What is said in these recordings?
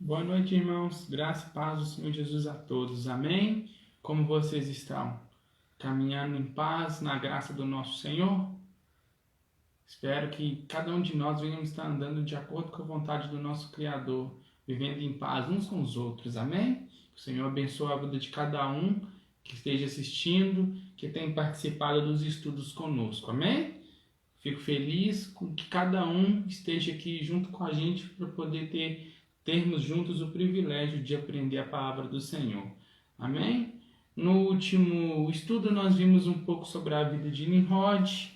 Boa noite, irmãos. Graça e paz do Senhor Jesus a todos. Amém? Como vocês estão? Caminhando em paz, na graça do nosso Senhor? Espero que cada um de nós venhamos estar andando de acordo com a vontade do nosso Criador, vivendo em paz uns com os outros. Amém? Que o Senhor abençoe a vida de cada um que esteja assistindo, que tenha participado dos estudos conosco. Amém? Fico feliz com que cada um esteja aqui junto com a gente para poder termos juntos o privilégio de aprender a palavra do Senhor. Amém? No último estudo nós vimos um pouco sobre a vida de Nimrod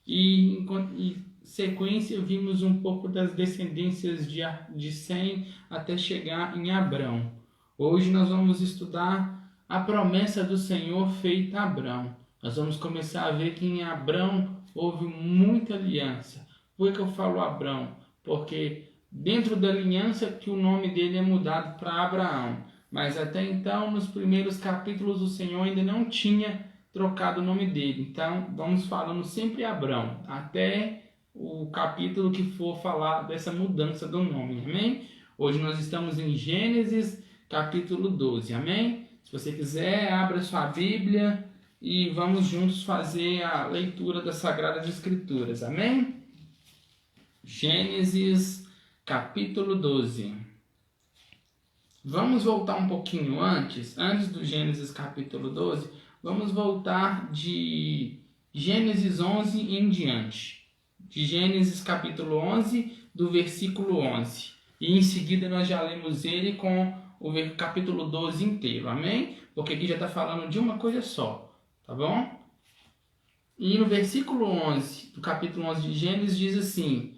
e em sequência vimos um pouco das descendências de Sem até chegar em Abrão. Hoje nós vamos estudar a promessa do Senhor feita a Abrão. Nós vamos começar a ver que em Abrão houve muita aliança. Por que eu falo Abrão? Porque dentro da aliança que o nome dele é mudado para Abraão. Mas até então, nos primeiros capítulos, o Senhor ainda não tinha trocado o nome dele. Então, vamos falando sempre Abrão, até o capítulo que for falar dessa mudança do nome. Amém? Hoje nós estamos em Gênesis, capítulo 12. Amém? Se você quiser, abra sua Bíblia e vamos juntos fazer a leitura das Sagradas Escrituras. Amém? Gênesis capítulo 12. Vamos voltar um pouquinho antes do Gênesis capítulo 12, vamos voltar de Gênesis 11 em diante. De Gênesis capítulo 11, do versículo 11. E em seguida nós já lemos ele com o capítulo 12 inteiro, amém? Porque aqui já está falando de uma coisa só, tá bom? E no versículo 11, do capítulo 11 de Gênesis, diz assim: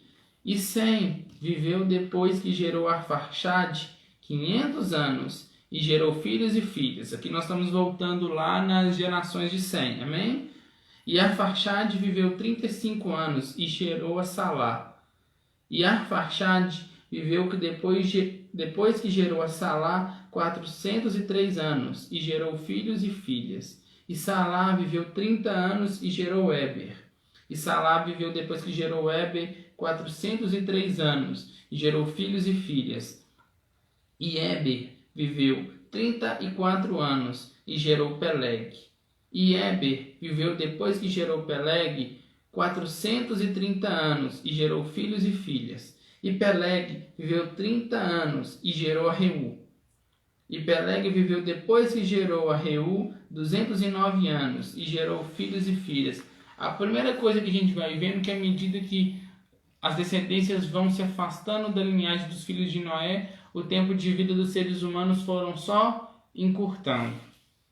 E Sem viveu depois que gerou Arfaxade 500 anos e gerou filhos e filhas. Aqui nós estamos voltando lá nas gerações de Sem, amém? E Arfaxade viveu 35 anos e gerou a Salá. E Arfaxade viveu que depois que gerou a Salá 403 anos e gerou filhos e filhas. E Salá viveu 30 anos e gerou Éber. E Salá viveu depois que gerou Éber 403 anos e gerou filhos e filhas. E Éber viveu 34 anos e gerou Peleg. E Éber viveu depois que gerou Peleg 430 anos e gerou filhos e filhas. E Peleg viveu 30 anos e gerou a Reu. E Peleg viveu depois que gerou a Reu 209 anos e gerou filhos e filhas. A primeira coisa que a gente vai vendo é que à medida que as descendências vão se afastando da linhagem dos filhos de Noé, o tempo de vida dos seres humanos foram só encurtando.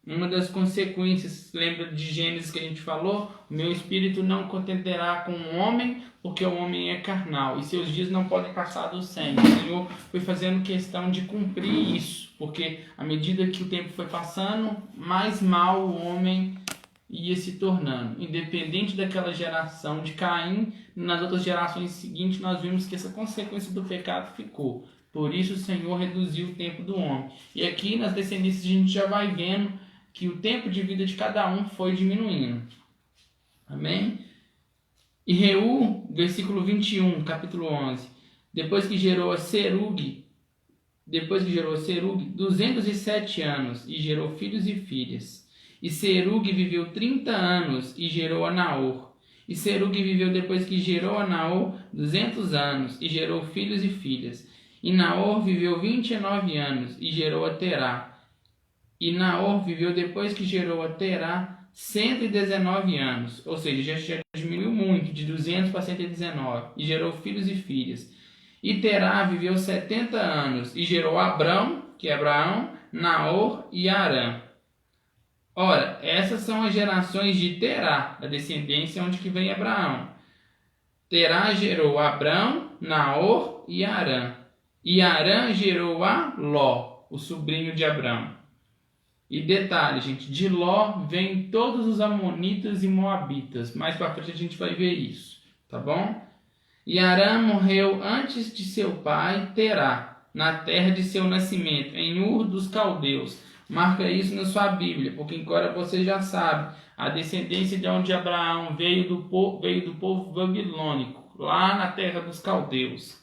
Uma das consequências, lembra de Gênesis que a gente falou? O meu espírito não contenderá com o homem, porque o homem é carnal, e seus dias não podem passar dos 100. O Senhor foi fazendo questão de cumprir isso, porque à medida que o tempo foi passando, mais mal o homem ia se tornando. Independente daquela geração de Caim, nas outras gerações seguintes nós vimos que essa consequência do pecado ficou. Por isso o Senhor reduziu o tempo do homem. E aqui nas descendências a gente já vai vendo que o tempo de vida de cada um foi diminuindo. Amém? E Reu, versículo 21, capítulo 11. Depois que gerou a Serug 207 anos e gerou filhos e filhas. E Serug viveu 30 anos e gerou a Naor. E Serug viveu depois que gerou a Naor 200 anos e gerou filhos e filhas. E Naor viveu 29 anos e gerou a Terá. E Naor viveu depois que gerou a Terá 119 anos. Ou seja, já diminuiu muito, de 200 para 119. E gerou filhos e filhas. E Terá viveu 70 anos e gerou Abrão, que é Abraão, Naor e Arã. Ora, essas são as gerações de Terá, da descendência onde que vem Abraão. Terá gerou Abrão, Naor e Arã. E Arã gerou a Ló, o sobrinho de Abrão. E detalhe, gente, de Ló vem todos os amonitas e moabitas. Mais para frente a gente vai ver isso, tá bom? E Arã morreu antes de seu pai Terá, na terra de seu nascimento, em Ur dos Caldeus. Marca isso na sua Bíblia, porque agora você já sabe, a descendência de onde Abraão veio do povo babilônico, lá na terra dos caldeus.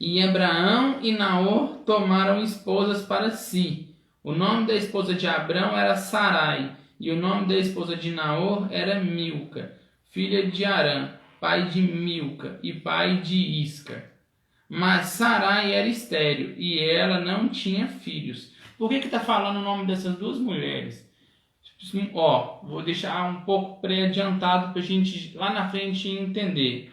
E Abraão e Naor tomaram esposas para si. O nome da esposa de Abrão era Sarai, e o nome da esposa de Naor era Milca, filha de Arã, pai de Milca e pai de Isca. Mas Sarai era estéril, e ela não tinha filhos. Por que está falando o nome dessas duas mulheres? Vou deixar um pouco pré-adiantado para a gente lá na frente entender.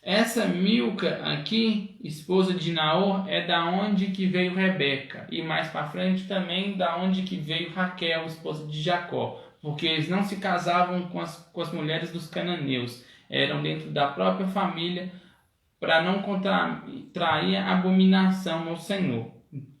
Essa Milca aqui, esposa de Naor, é da onde que veio Rebeca. E mais para frente também da onde que veio Raquel, esposa de Jacó. Porque eles não se casavam com as mulheres dos cananeus. Eram dentro da própria família para não contrair a abominação ao Senhor.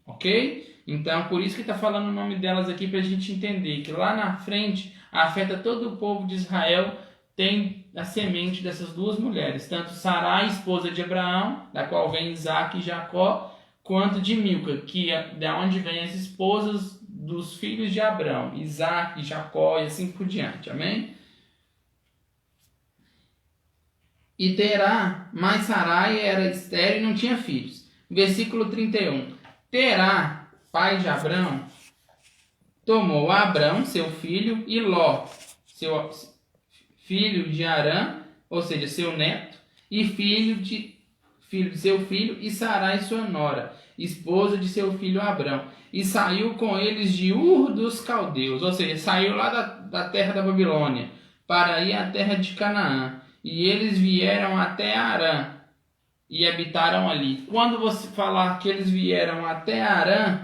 Ok? Então, por isso que está falando o nome delas aqui para a gente entender que lá na frente afeta todo o povo de Israel, tem a semente dessas duas mulheres, tanto Sarai, esposa de Abraão, da qual vem Isaac e Jacó, quanto de Milca, que é da onde vem as esposas dos filhos de Abraão, Isaac, Jacó e assim por diante. Amém? E Terá, mas Sarai era estéril e não tinha filhos. Versículo 31. Terá, pai de Abrão, tomou Abrão, seu filho, e Ló, seu filho de Arã, ou seja, seu neto, e filho de seu filho, e Sarai, sua nora, esposa de seu filho Abrão, e saiu com eles de Ur dos Caldeus, ou seja, saiu lá da terra da Babilônia, para ir à terra de Canaã, e eles vieram até Arã, e habitaram ali. Quando você falar que eles vieram até Arã,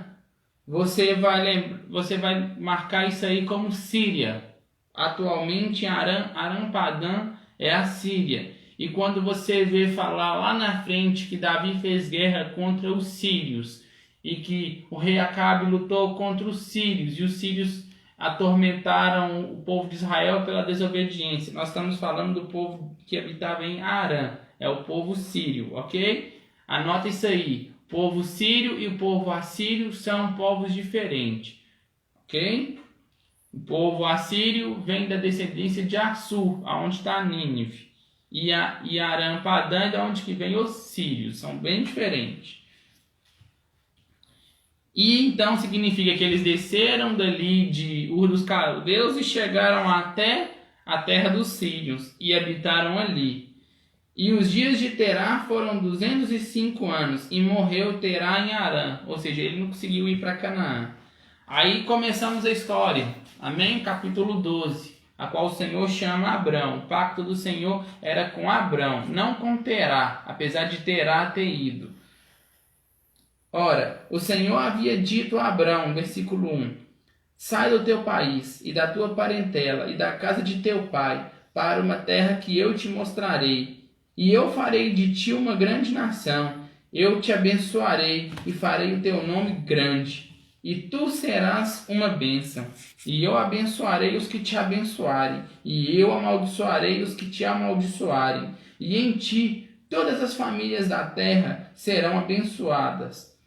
você vai marcar isso aí como Síria. Atualmente Aram-Padã é a Síria. E quando você vê falar lá na frente que Davi fez guerra contra os sírios e que o rei Acabe lutou contra os sírios e os sírios atormentaram o povo de Israel pela desobediência, nós estamos falando do povo que habitava em Arã, é o povo sírio, ok? Anota isso aí, o povo sírio e o povo assírio são povos diferentes, ok? O povo assírio vem da descendência de Assur, aonde está Nínive. E Aram-Padã é de onde que vem os sírios, são bem diferentes. E então significa que eles desceram dali de Ur dos Caldeus e chegaram até a terra dos sírios e habitaram ali. E os dias de Terá foram 205 anos e morreu Terá em Arã, ou seja, ele não conseguiu ir para Canaã. Aí começamos a história, amém? Capítulo 12, a qual o Senhor chama Abrão. O pacto do Senhor era com Abrão, não com Terá, apesar de Terá ter ido. Ora, o Senhor havia dito a Abrão, versículo 1, sai do teu país e da tua parentela e da casa de teu pai, para uma terra que eu te mostrarei. E eu farei de ti uma grande nação, eu te abençoarei e farei o teu nome grande. E tu serás uma bênção, e eu abençoarei os que te abençoarem, e eu amaldiçoarei os que te amaldiçoarem. E em ti todas as famílias da terra serão abençoadas.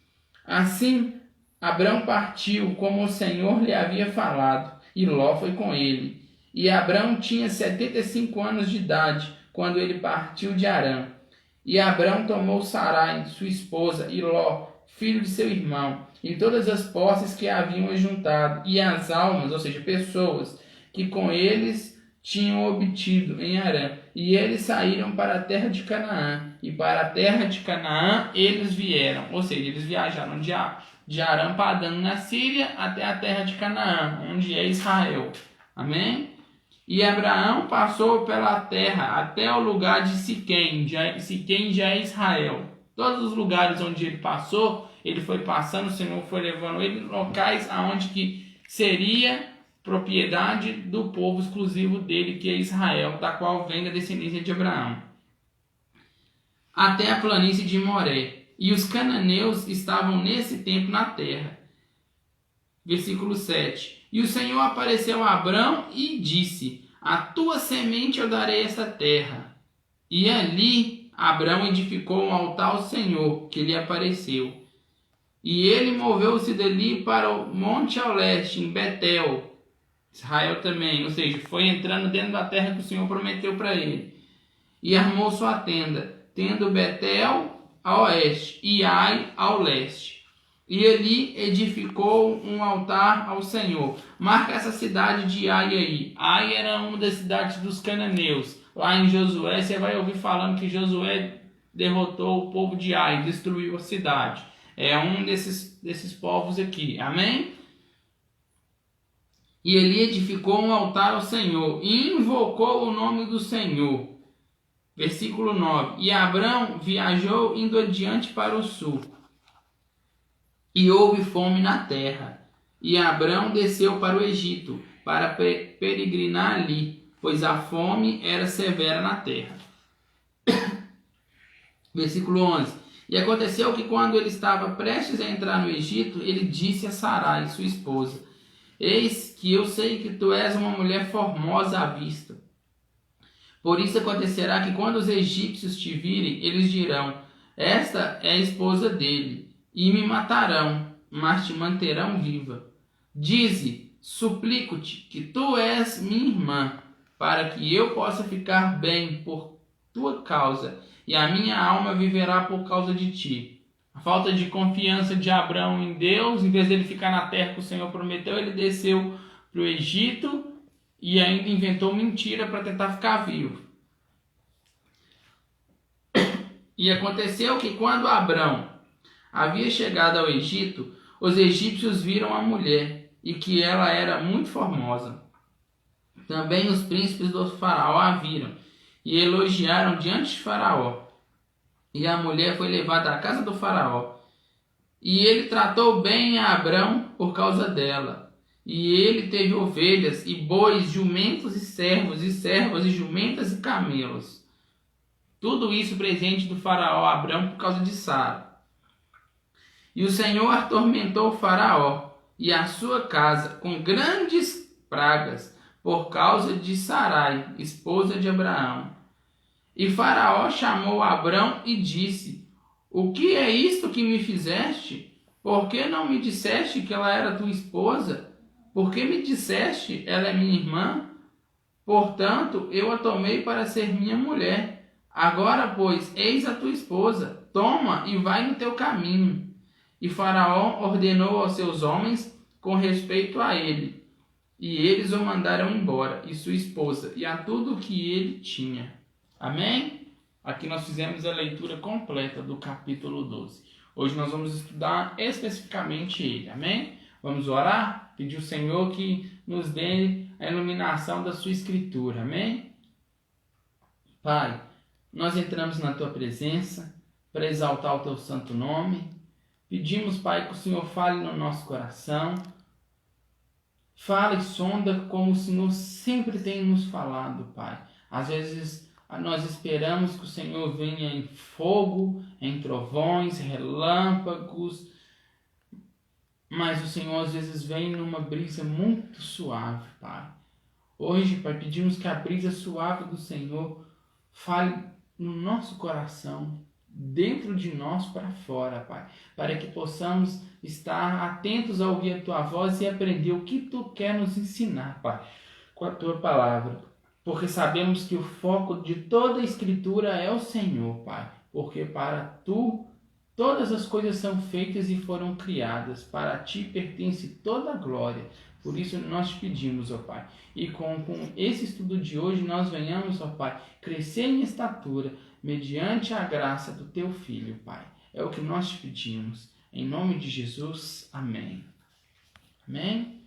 Assim, Abrão partiu como o Senhor lhe havia falado, e Ló foi com ele. E Abrão tinha 75 anos de idade, quando ele partiu de Arã. E Abrão tomou Sarai, sua esposa, e Ló, filho de seu irmão, e todas as posses que haviam ajuntado, e as almas, ou seja, pessoas, que com eles tinham obtido em Arã. E eles saíram para a terra de Canaã, e para a terra de Canaã eles vieram, ou seja, eles viajaram de Aram-Padã na Síria até a terra de Canaã, onde é Israel. Amém? E Abraão passou pela terra até o lugar de Siquém. Siquém já é Israel. Todos os lugares onde ele passou, ele foi passando, o Senhor foi levando ele em locais aonde que seria propriedade do povo exclusivo dele, que é Israel, da qual vem a descendência de Abraão, até a planície de Moré. E os cananeus estavam nesse tempo na terra. Versículo 7. E o Senhor apareceu a Abrão e disse, a tua semente eu darei esta terra. E ali Abrão edificou um altar ao Senhor, que lhe apareceu. E ele moveu-se dali para o monte ao leste, em Betel, Israel também, ou seja, foi entrando dentro da terra que o Senhor prometeu para ele. E armou sua tenda, tendo Betel a oeste e Ai ao leste. E ali edificou um altar ao Senhor. Marca essa cidade de Ai aí. Ai era uma das cidades dos cananeus. Lá em Josué, você vai ouvir falando que Josué derrotou o povo de Ai, destruiu a cidade. É um desses povos aqui. Amém? E ele edificou um altar ao Senhor e invocou o nome do Senhor. Versículo 9. E Abrão viajou indo adiante para o sul. E houve fome na terra. E Abrão desceu para o Egito, para peregrinar ali, pois a fome era severa na terra. Versículo 11. E aconteceu que quando ele estava prestes a entrar no Egito, ele disse a Sarai, sua esposa: Eis que eu sei que tu és uma mulher formosa à vista. Por isso acontecerá que quando os egípcios te virem, eles dirão: Esta é a esposa dele, e me matarão, mas te manterão viva. Dize, suplico-te, que tu és minha irmã, para que eu possa ficar bem por tua causa, e a minha alma viverá por causa de ti. A falta de confiança de Abrão em Deus, em vez de ele ficar na terra que o Senhor prometeu, ele desceu para o Egito e ainda inventou mentira para tentar ficar vivo. E aconteceu que quando Abrão havia chegado ao Egito, os egípcios viram a mulher e que ela era muito formosa. Também os príncipes do faraó a viram e elogiaram diante de faraó. E a mulher foi levada à casa do faraó. E ele tratou bem a Abrão por causa dela. E ele teve ovelhas e bois, jumentos e servas e jumentas e camelos. Tudo isso presente do faraó a Abrão por causa de Sara. E o Senhor atormentou o faraó e a sua casa com grandes pragas por causa de Sarai, esposa de Abraão. E faraó chamou Abrão e disse: O que é isto que me fizeste? Por que não me disseste que ela era tua esposa? Por que me disseste, ela é minha irmã? Portanto, eu a tomei para ser minha mulher. Agora, pois, eis a tua esposa. Toma e vai no teu caminho. E Faraó ordenou aos seus homens com respeito a ele. E eles o mandaram embora, e sua esposa, e a tudo o que ele tinha. Amém? Aqui nós fizemos a leitura completa do capítulo 12. Hoje nós vamos estudar especificamente ele. Amém? Vamos orar? Pedir ao Senhor que nos dê a iluminação da sua escritura. Amém? Pai, nós entramos na tua presença para exaltar o teu santo nome. Pedimos, Pai, que o Senhor fale no nosso coração. Fala e sonda como o Senhor sempre tem nos falado, Pai. Às vezes nós esperamos que o Senhor venha em fogo, em trovões, relâmpagos, mas o Senhor às vezes vem numa brisa muito suave, Pai. Hoje, Pai, pedimos que a brisa suave do Senhor fale no nosso coração, dentro de nós para fora, Pai, para que possamos estar atentos a ouvir a Tua voz e aprender o que Tu quer nos ensinar, Pai, com a Tua palavra, porque sabemos que o foco de toda a Escritura é o Senhor, Pai, porque para Tu todas as coisas são feitas e foram criadas, para Ti pertence toda a glória. Por isso nós te pedimos, ó Pai, e com esse estudo de hoje nós venhamos, ó Pai, crescer em estatura, mediante a graça do Teu Filho, Pai. É o que nós te pedimos. Em nome de Jesus, amém. Amém?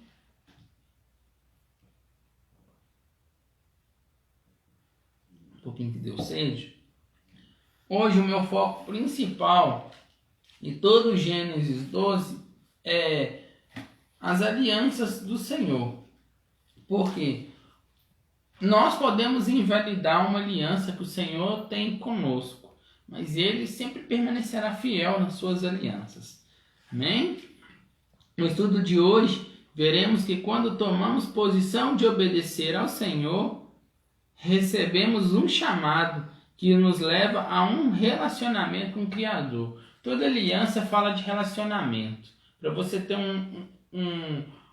Um pouquinho que deu sede. Hoje o meu foco principal em todo Gênesis 12 é as alianças do Senhor. Por quê? Nós podemos invalidar uma aliança que o Senhor tem conosco, mas Ele sempre permanecerá fiel nas suas alianças. Amém? No estudo de hoje, veremos que quando tomamos posição de obedecer ao Senhor, recebemos um chamado que nos leva a um relacionamento com o Criador. Toda aliança fala de relacionamento. Para você ter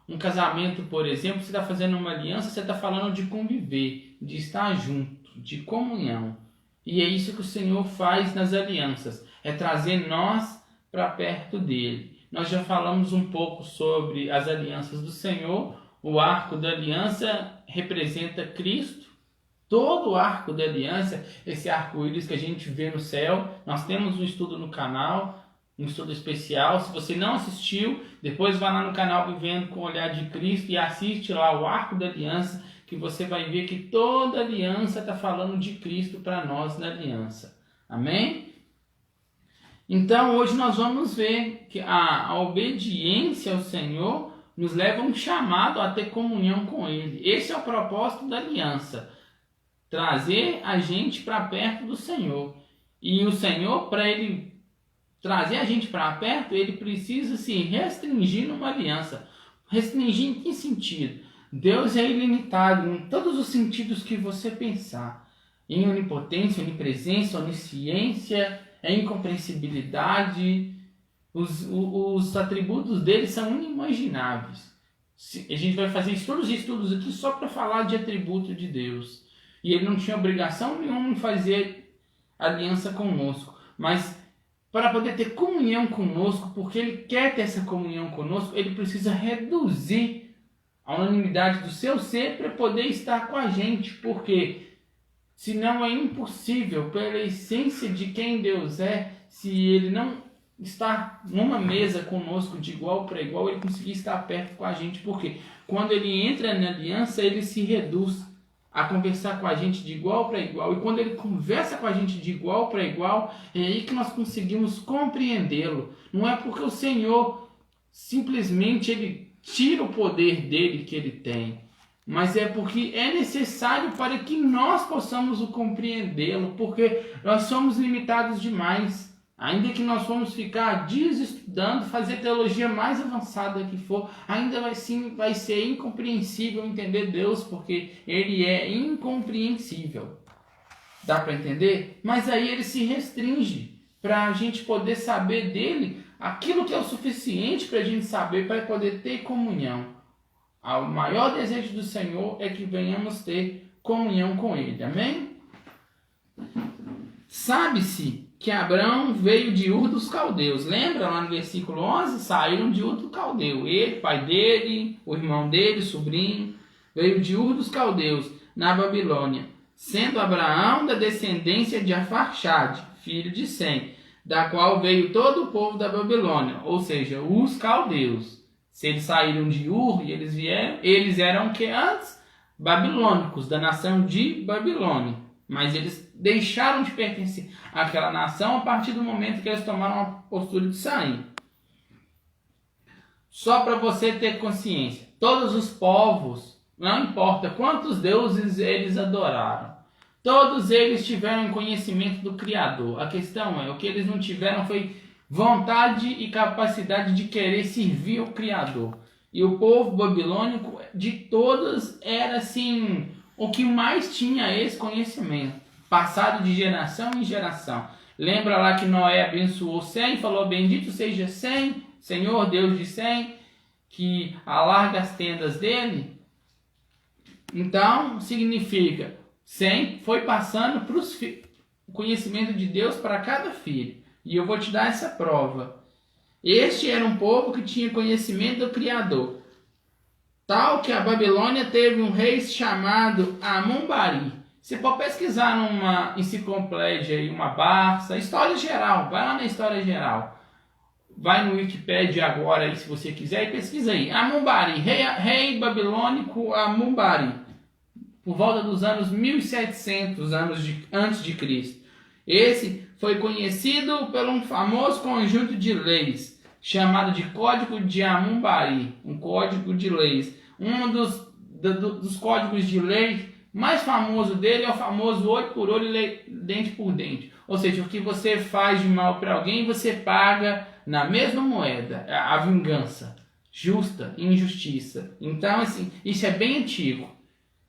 um casamento, por exemplo, você está fazendo uma aliança, você está falando de conviver, de estar junto, de comunhão. E é isso que o Senhor faz nas alianças. é trazer nós para perto dele. Nós já falamos um pouco sobre as alianças do Senhor. O arco da aliança representa Cristo. Todo o arco da aliança, esse arco-íris que a gente vê no céu, nós temos um estudo no canal, um estudo especial. Se você não assistiu, depois vai lá no canal Vivendo com o Olhar de Cristo e assiste lá o arco da aliança, que você vai ver que toda aliança está falando de Cristo para nós na aliança. Amém? Então hoje nós vamos ver que a obediência ao Senhor nos leva a um chamado a ter comunhão com Ele. Esse é o propósito da aliança. Trazer a gente para perto do Senhor. E o Senhor, para Ele trazer a gente para perto, Ele precisa se restringir numa aliança. Restringir em que sentido? Deus é ilimitado em todos os sentidos que você pensar. Em onipotência, onipresença, onisciência, em incompreensibilidade. Os atributos dele são inimagináveis. A gente vai fazer estudos aqui só para falar de atributo de Deus. E ele não tinha obrigação nenhuma em fazer aliança conosco. Mas para poder ter comunhão conosco, porque ele quer ter essa comunhão conosco, ele precisa reduzir a unanimidade do seu ser para poder estar com a gente. Porque senão é impossível, pela essência de quem Deus é, se ele não estar numa mesa conosco de igual para igual, ele conseguir estar perto com a gente. Porque quando ele entra na aliança, ele se reduz a conversar com a gente de igual para igual. E quando ele conversa com a gente de igual para igual, é aí que nós conseguimos compreendê-lo. Não é porque o Senhor simplesmente ele tira o poder dele que ele tem, mas é porque é necessário para que nós possamos o compreendê-lo, porque nós somos limitados demais. Ainda que nós formos ficar dias estudando, fazer teologia mais avançada que for, ainda vai ser incompreensível entender Deus, porque Ele é incompreensível. Dá para entender? Mas aí Ele se restringe para a gente poder saber dele aquilo que é o suficiente para a gente saber, para poder ter comunhão. O maior desejo do Senhor é que venhamos ter comunhão com Ele. Amém? Sabe-se que Abraão veio de Ur dos Caldeus. Lembra lá no versículo 11? Saíram de Ur do Caldeu. Ele, pai dele, o irmão dele, sobrinho, veio de Ur dos Caldeus, na Babilônia. Sendo Abraão da descendência de Arfaxade, filho de Sem, da qual veio todo o povo da Babilônia, ou seja, os caldeus. Se eles saíram de Ur e eles eram o que antes? Babilônicos, da nação de Babilônia. Mas eles deixaram de pertencer àquela nação a partir do momento que eles tomaram a postura de sair. Só para você ter consciência, todos os povos, não importa quantos deuses eles adoraram, todos eles tiveram conhecimento do Criador. A questão é, o que eles não tiveram foi vontade e capacidade de querer servir o Criador. E o povo babilônico, de todos, era assim, o que mais tinha esse conhecimento, passado de geração em geração. Lembra lá que Noé abençoou Sem e falou: bendito seja Sem, Senhor Deus de Sem, que alarga as tendas dele? Então, significa, Sem foi passando o conhecimento de Deus para cada filho. E eu vou te dar essa prova. Este era um povo que tinha conhecimento do Criador. Tal que a Babilônia teve um rei chamado Amun-Bari. Você pode pesquisar numa enciclopédia aí, uma Barça, história geral, vai lá na história geral. Vai no Wikipedia agora aí, se você quiser, e pesquisa aí. Amun-Bari, rei babilônico Amun-Bari, por volta dos anos 1700 antes de Cristo. Esse foi conhecido por um famoso conjunto de leis, chamado de Código de Amun-Bari, um código de leis. Um dos códigos de lei mais famoso dele é o famoso olho por olho e dente por dente. Ou seja, o que você faz de mal para alguém, você paga na mesma moeda, a vingança, justa e injustiça. Então, assim, isso é bem antigo.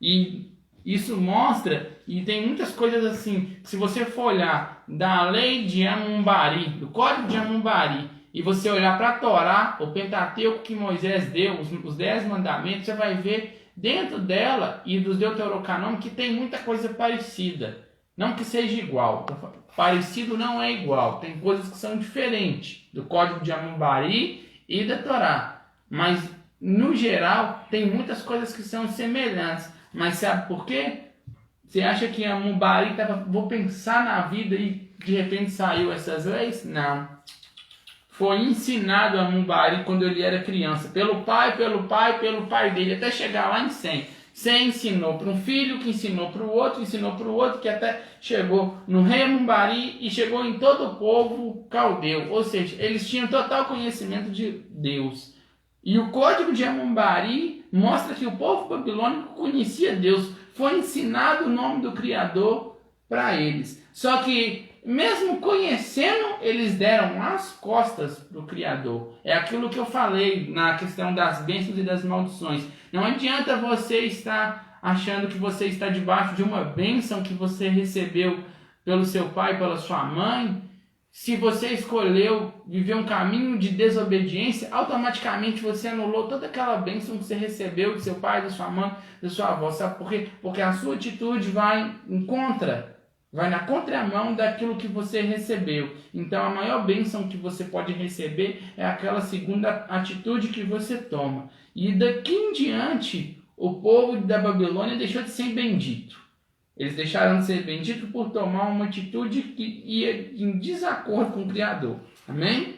E isso mostra, e tem muitas coisas assim, se você for olhar da lei de Amun-Bari, do código de Amun-Bari, e você olhar para a Torá, o Pentateuco que Moisés deu, os 10 mandamentos, você vai ver dentro dela e dos Deuterocanômicos que tem muita coisa parecida. Não que seja igual. Parecido não é igual. Tem coisas que são diferentes do Código de Amumbari e da Torá. Mas, no geral, tem muitas coisas que são semelhantes. Mas sabe por quê? Você acha que Amumbari estava... Vou pensar na vida e de repente saiu essas leis? Não. Foi ensinado Amumbari quando ele era criança. Pelo pai dele. Até chegar lá em 100. 100 ensinou para um filho, que ensinou para o outro, que até chegou no rei Amumbari e chegou em todo o povo caldeu. Ou seja, eles tinham total conhecimento de Deus. E o Código de Amumbari mostra que o povo babilônico conhecia Deus. Foi ensinado o nome do Criador para eles. Só que, mesmo conhecendo, eles deram as costas para o Criador. É aquilo que eu falei na questão das bênçãos e das maldições. Não adianta você estar achando que você está debaixo de uma bênção que você recebeu pelo seu pai, pela sua mãe. Se você escolheu viver um caminho de desobediência, automaticamente você anulou toda aquela bênção que você recebeu de seu pai, da sua mãe, da sua avó. Sabe por quê? Porque a sua atitude vai na contramão daquilo que você recebeu. Então a maior bênção que você pode receber é aquela segunda atitude que você toma. E daqui em diante, o povo da Babilônia deixou de ser bendito. Eles deixaram de ser benditos por tomar uma atitude que ia em desacordo com o Criador. Amém?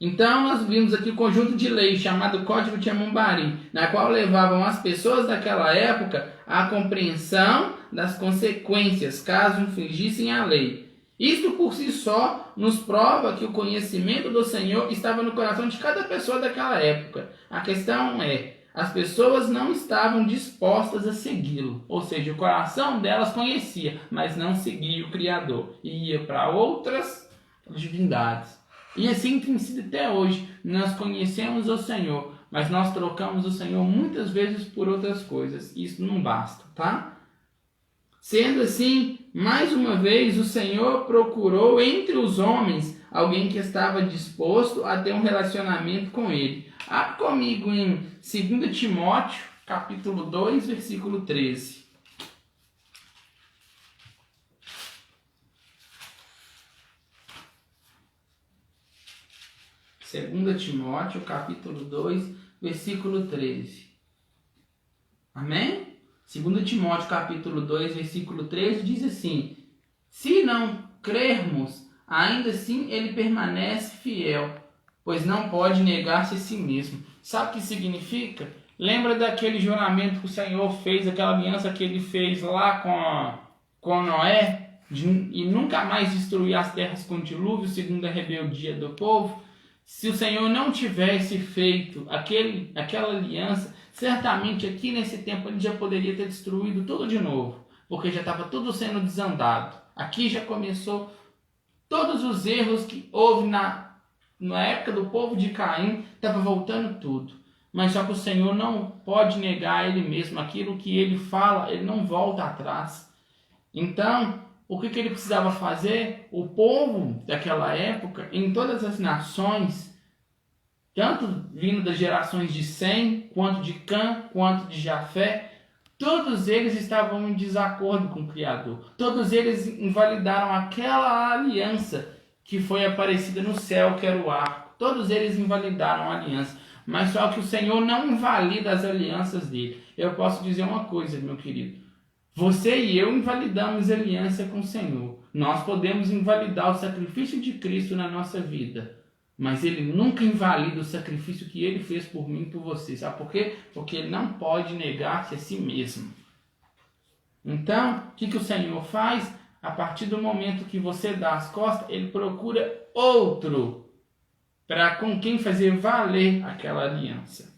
Então nós vimos aqui o conjunto de leis chamado Código de Amumbari, na qual levavam as pessoas daquela época à compreensão das consequências caso infringissem a lei. Isto por si só nos prova que o conhecimento do Senhor estava no coração de cada pessoa daquela época. A questão é, as pessoas não estavam dispostas a segui-lo. Ou seja, o coração delas conhecia, mas não seguia o Criador. E ia para outras divindades. E assim tem sido até hoje. Nós conhecemos o Senhor, mas nós trocamos o Senhor muitas vezes por outras coisas. Isso não basta, tá? Sendo assim, mais uma vez, o Senhor procurou entre os homens alguém que estava disposto a ter um relacionamento com ele. Abre comigo em 2 Timóteo, capítulo 2, versículo 13. 2 Timóteo, capítulo 2, versículo 13. Amém? 2 Timóteo, capítulo 2, versículo 13, diz assim: se não crermos, ainda assim ele permanece fiel, pois não pode negar-se a si mesmo. Sabe o que significa? Lembra daquele juramento que o Senhor fez, aquela aliança que ele fez lá com Noé, e nunca mais destruir as terras com dilúvio, segundo a rebeldia do povo? Se o Senhor não tivesse feito aquela aliança, certamente aqui nesse tempo ele já poderia ter destruído tudo de novo, porque já estava tudo sendo desandado. Aqui já começou todos os erros que houve na época do povo de Caim, estava voltando tudo. Mas só que o Senhor não pode negar a ele mesmo. Aquilo que ele fala, ele não volta atrás. Então, o que ele precisava fazer? O povo daquela época, em todas as nações, tanto vindo das gerações de Sem, quanto de Cã, quanto de Jafé, todos eles estavam em desacordo com o Criador. Todos eles invalidaram aquela aliança que foi aparecida no céu, que era o arco. Todos eles invalidaram a aliança. Mas só que o Senhor não invalida as alianças dele. Eu posso dizer uma coisa, meu querido. Você e eu invalidamos a aliança com o Senhor. Nós podemos invalidar o sacrifício de Cristo na nossa vida. Mas ele nunca invalida o sacrifício que ele fez por mim e por você. Sabe por quê? Porque ele não pode negar-se a si mesmo. Então, o que o Senhor faz? A partir do momento que você dá as costas, ele procura outro para com quem fazer valer aquela aliança.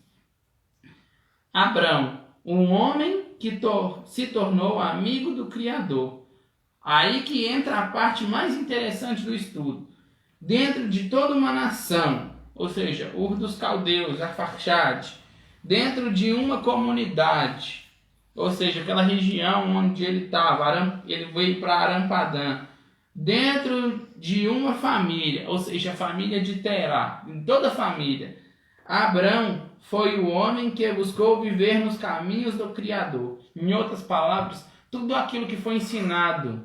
Abrão, um homem que se tornou amigo do Criador. Aí que entra a parte mais interessante do estudo. Dentro de toda uma nação, ou seja, Ur dos Caldeus, Arfaxade, dentro de uma comunidade, ou seja, aquela região onde ele estava, ele veio para Arampadã, dentro de uma família, ou seja, a família de Terá, em toda a família, Abrão foi o homem que buscou viver nos caminhos do Criador. Em outras palavras, tudo aquilo que foi ensinado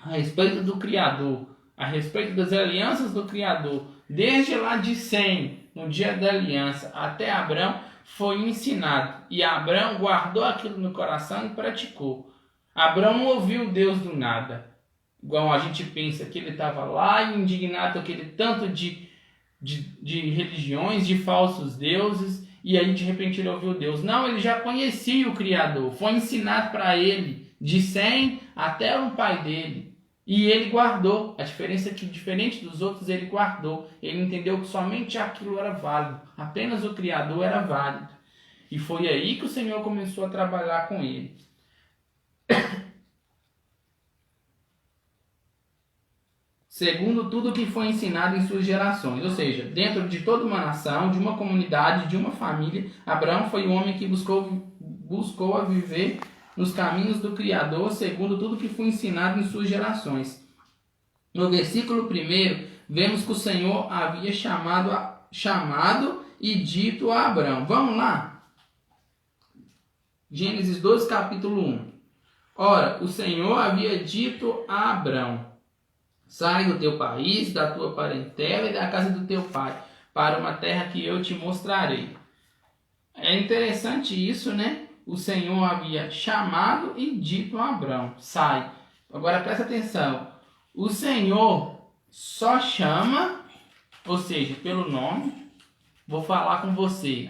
a respeito do Criador, a respeito das alianças do Criador, desde lá de Sem, no dia da aliança, até Abraão, foi ensinado. E Abraão guardou aquilo no coração e praticou. Abraão não ouviu Deus do nada, igual a gente pensa que ele estava lá indignado com aquele tanto de religiões, de falsos deuses, e aí de repente ele ouviu Deus. Não, ele já conhecia o Criador, foi ensinado para ele, de Sem até o pai dele. E ele guardou. A diferença é que, diferente dos outros, ele guardou. Ele entendeu que somente aquilo era válido. Apenas o Criador era válido. E foi aí que o Senhor começou a trabalhar com ele. Segundo tudo que foi ensinado em suas gerações. Ou seja, dentro de toda uma nação, de uma comunidade, de uma família, Abraão foi o homem que buscou a viver nos caminhos do Criador, segundo tudo que foi ensinado em suas gerações. No versículo 1, vemos que o Senhor havia chamado e dito a Abraão. Vamos lá? Gênesis 12, capítulo 1. Ora, o Senhor havia dito a Abraão: sai do teu país, da tua parentela e da casa do teu pai, para uma terra que eu te mostrarei. É interessante isso, né? O Senhor havia chamado e dito a Abraão: sai. Agora presta atenção. O Senhor só chama, ou seja, pelo nome. Vou falar com você.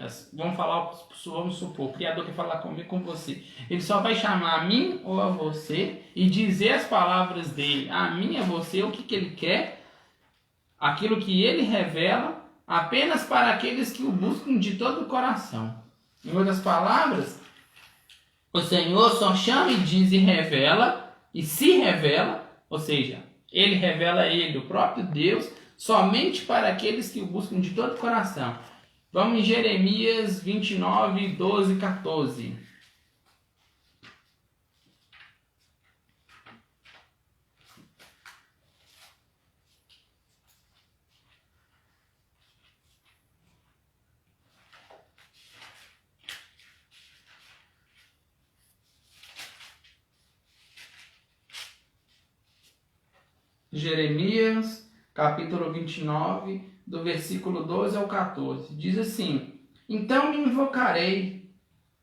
Vamos supor, o Criador quer falar comigo, com você. Ele só vai chamar a mim ou a você e dizer as palavras dele. A mim e a você, o que ele quer. Aquilo que ele revela apenas para aqueles que o buscam de todo o coração. Em outras palavras, o Senhor só chama e diz e revela, e se revela, ou seja, ele revela ele, o próprio Deus, somente para aqueles que o buscam de todo o coração. Vamos em Jeremias 29, 12 e 14. Jeremias, capítulo 29, do versículo 12 ao 14. Diz assim: então me invocarei,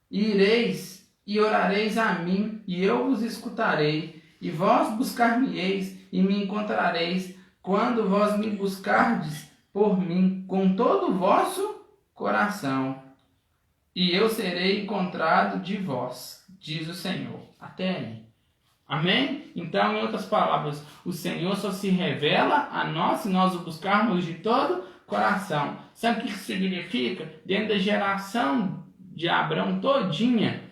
e ireis, e orareis a mim, e eu vos escutarei, e vós buscar-me-eis, e me encontrareis, quando vós me buscardes por mim, com todo o vosso coração, e eu serei encontrado de vós, diz o Senhor. Até aí. Amém? Então, em outras palavras, o Senhor só se revela a nós se nós o buscarmos de todo o coração. Sabe o que isso significa? Dentro da geração de Abraão todinha,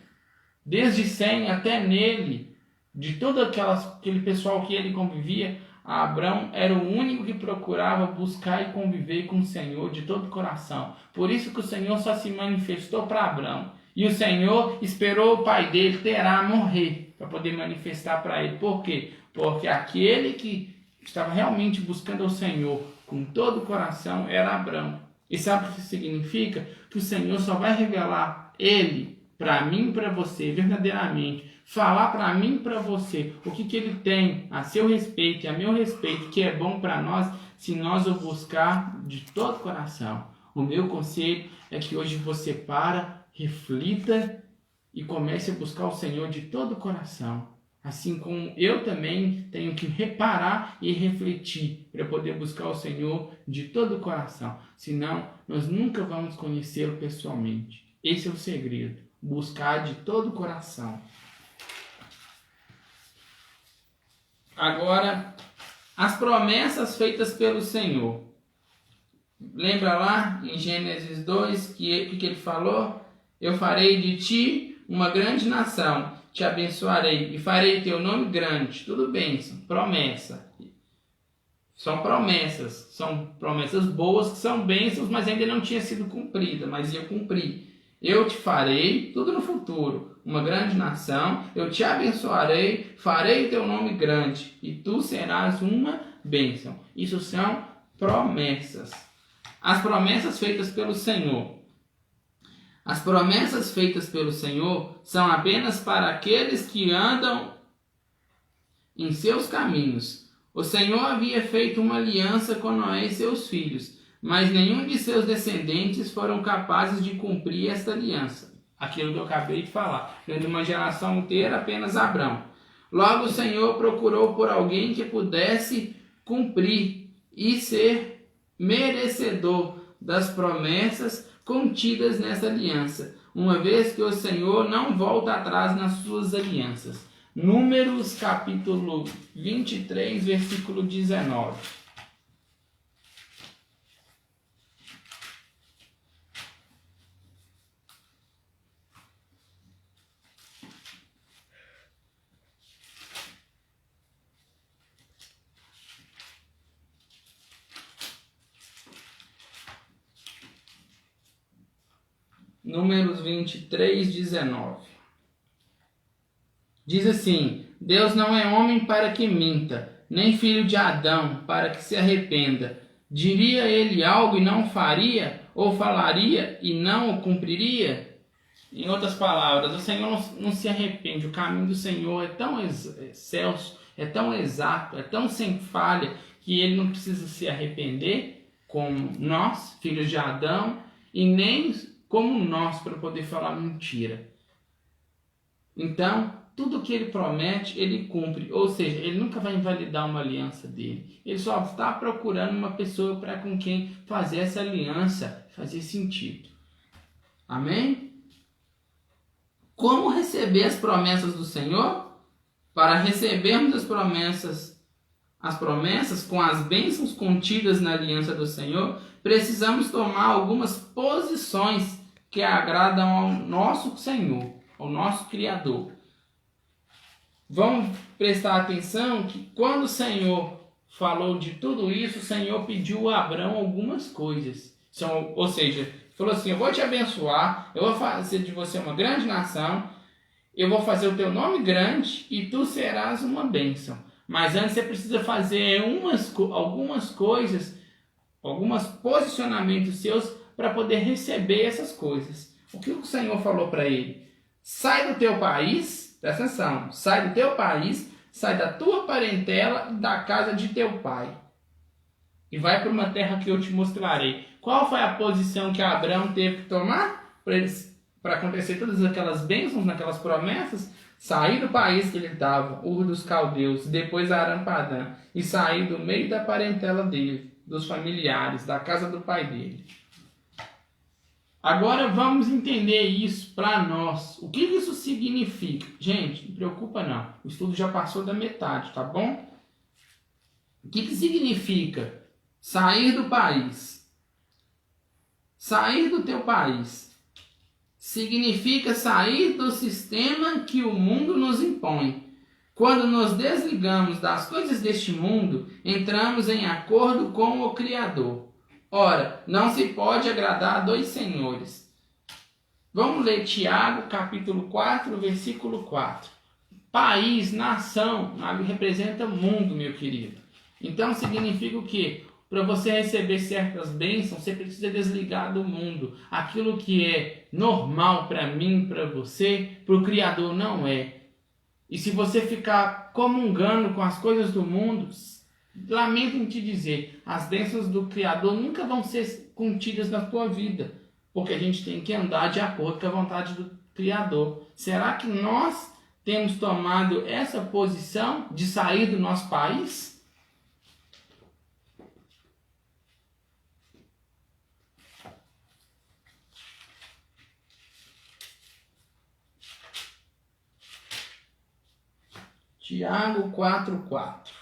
desde Sem até nele, de todo aquele pessoal que ele convivia, Abraão era o único que procurava buscar e conviver com o Senhor de todo o coração. Por isso que o Senhor só se manifestou para Abraão. E o Senhor esperou o pai dele, Terá, morrer para poder manifestar para ele. Por quê? Porque aquele que estava realmente buscando ao Senhor com todo o coração era Abraão. E sabe o que significa? Que o Senhor só vai revelar ele para mim e para você verdadeiramente. Falar para mim e para você o que ele tem a seu respeito e a meu respeito, que é bom para nós, se nós o buscar de todo o coração. O meu conselho é que hoje você reflita e comece a buscar o Senhor de todo o coração. Assim como eu também tenho que reparar e refletir para poder buscar o Senhor de todo o coração. Senão, nós nunca vamos conhecê-lo pessoalmente. Esse é o segredo. Buscar de todo o coração. Agora, as promessas feitas pelo Senhor. Lembra lá em Gênesis 2 que ele falou? Eu farei de ti uma grande nação, te abençoarei e farei teu nome grande. Tudo bem, são promessas. São promessas boas, que são bênçãos, mas ainda não tinha sido cumprida, mas eu cumpri. Eu te farei, tudo no futuro, uma grande nação, eu te abençoarei, farei teu nome grande, e tu serás uma bênção. Isso são promessas. As promessas feitas pelo Senhor. As promessas feitas pelo Senhor são apenas para aqueles que andam em seus caminhos. O Senhor havia feito uma aliança com Noé e seus filhos, mas nenhum de seus descendentes foram capazes de cumprir esta aliança. Aquilo que eu acabei de falar. Durante uma geração inteira, apenas Abrão. Logo, o Senhor procurou por alguém que pudesse cumprir e ser merecedor das promessas contidas nessa aliança, uma vez que o Senhor não volta atrás nas suas alianças. Números capítulo 23, versículo 19. Números 23, 19. Diz assim: Deus não é homem para que minta, nem filho de Adão para que se arrependa. Diria ele algo e não faria, ou falaria e não o cumpriria? Em outras palavras, o Senhor não se arrepende. O caminho do Senhor é tão excelso, é tão exato, é tão sem falha, que ele não precisa se arrepender como nós, filhos de Adão, e nem como nós para poder falar mentira. Então, tudo que ele promete, ele cumpre. Ou seja, ele nunca vai invalidar uma aliança dele. Ele só está procurando uma pessoa para com quem fazer essa aliança fazer sentido. Amém? Como receber as promessas do Senhor? Para recebermos as promessas com as bênçãos contidas na aliança do Senhor, precisamos tomar algumas posições que agradam ao nosso Senhor, ao nosso Criador. Vamos prestar atenção que quando o Senhor falou de tudo isso, o Senhor pediu a Abraão algumas coisas. Ou seja, falou assim: eu vou te abençoar, eu vou fazer de você uma grande nação, eu vou fazer o teu nome grande e tu serás uma bênção. Mas antes você precisa fazer algumas coisas, alguns posicionamentos seus para poder receber essas coisas. O que o Senhor falou para ele? Sai do teu país, presta atenção, sai do teu país, sai da tua parentela e da casa de teu pai. E vai para uma terra que eu te mostrarei. Qual foi a posição que Abraão teve que tomar para acontecer todas aquelas bênçãos, naquelas promessas? Sair do país que ele estava, Ur dos Caldeus, depois Aram-Padã, e sair do meio da parentela dele, dos familiares, da casa do pai dele. Agora vamos entender isso para nós. O que isso significa? Gente, não preocupa não. O estudo já passou da metade, tá bom? O que significa sair do país? Sair do teu país significa sair do sistema que o mundo nos impõe. Quando nos desligamos das coisas deste mundo, entramos em acordo com o Criador. Ora, não se pode agradar a dois senhores. Vamos ler Tiago, capítulo 4, versículo 4. País, nação, representa mundo, meu querido. Então significa o quê? Para você receber certas bênçãos, você precisa desligar do mundo. Aquilo que é normal para mim, para você, para o Criador não é. E se você ficar comungando com as coisas do mundo, lamento em te dizer, as bênçãos do Criador nunca vão ser contidas na tua vida, porque a gente tem que andar de acordo com a vontade do Criador. Será que nós temos tomado essa posição de sair do nosso país? Tiago 4:4.